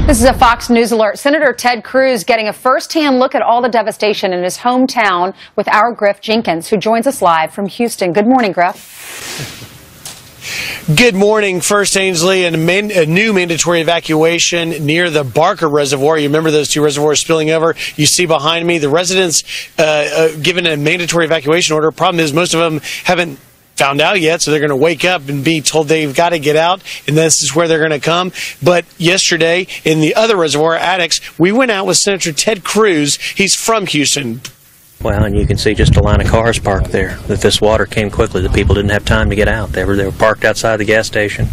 This is a Fox News alert. Senator Ted Cruz getting a first-hand look at all the devastation in his hometown with our Griff Jenkins, who joins us live from Houston. Good morning, Griff. Good morning. First, Ainsley, a new mandatory evacuation near the Barker Reservoir. You remember those two reservoirs spilling over? You see behind me, the residents given a mandatory evacuation order. Problem is, most of them haven't found out yet, so they're going to wake up and be told they've got to get out, and this is where they're going to come. But yesterday, in the other reservoir, Addicts, we went out with Senator Ted Cruz. He's from Houston. Well, and you can see just a line of cars parked there. That this water came quickly. The people didn't have time to get out. They were parked outside the gas station,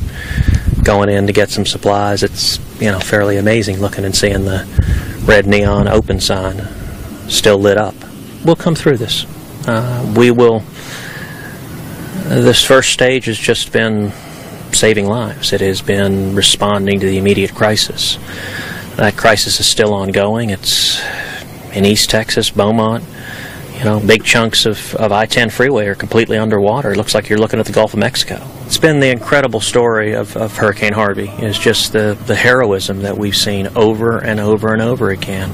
going in to get some supplies. It's, fairly amazing looking and seeing the red neon open sign still lit up. We'll come through this. We will. This first stage has just been saving lives. It has been responding to the immediate crisis. That crisis is still ongoing. It's in East Texas, Beaumont. Big chunks of I-10 freeway are completely underwater. It looks like you're looking at the Gulf of Mexico. It's been the incredible story of Hurricane Harvey. It's just the heroism that we've seen over and over and over again.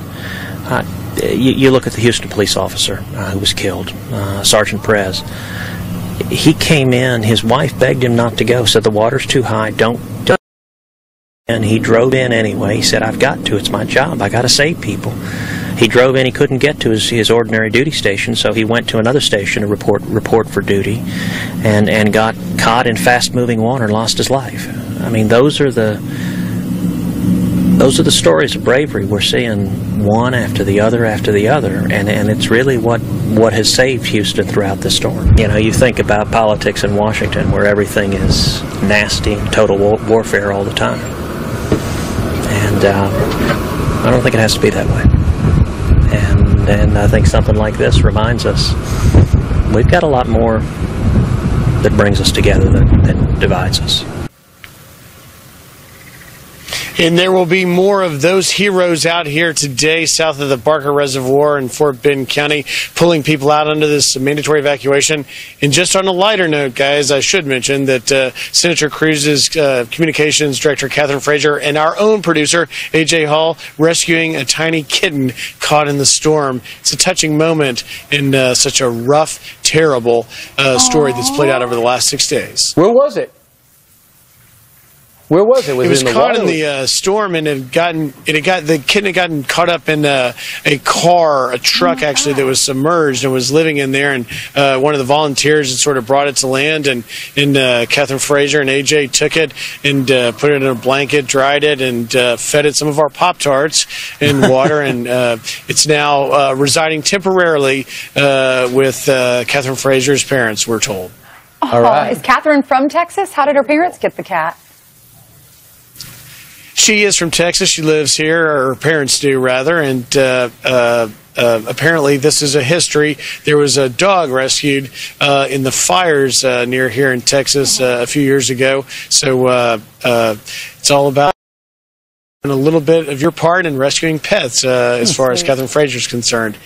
You look at the Houston police officer who was killed, Sergeant Perez. He came in, his wife begged him not to go, said the water's too high, don't. And he drove in anyway. He said, I've got to, it's my job, I got to save people. He drove in, he couldn't get to his ordinary duty station, so he went to another station to report for duty, and got caught in fast-moving water and lost his life. I mean, those are the stories of bravery we're seeing, one after the other, and it's really what has saved Houston throughout the storm. You think about politics in Washington, where everything is nasty and total warfare all the time, and I don't think it has to be that way. And I think something like this reminds us we've got a lot more that brings us together than divides us. And there will be more of those heroes out here today south of the Barker Reservoir in Fort Bend County, pulling people out under this mandatory evacuation. And just on a lighter note, guys, I should mention that Senator Cruz's communications director, Catherine Frazier, and our own producer, A.J. Hall, rescuing a tiny kitten caught in the storm. It's a touching moment in such a rough, terrible story that's played out over the last 6 days. Where was it? Where was it? It was caught in the storm, and the kitten had gotten caught up in a truck actually that was submerged and was living in there. And one of the volunteers had sort of brought it to land, and Catherine Frazier and AJ took it and put it in a blanket, dried it, and fed it some of our Pop-Tarts and water. And it's now residing temporarily with Catherine Frazier's parents, we're told. All right. Is Catherine from Texas? How did her parents get the cat? She is from Texas. She lives here, or her parents do, rather, and apparently this is a history. There was a dog rescued in the fires near here in Texas a few years ago. So it's all about a little bit of your part in rescuing pets as far as Catherine Frazier is concerned.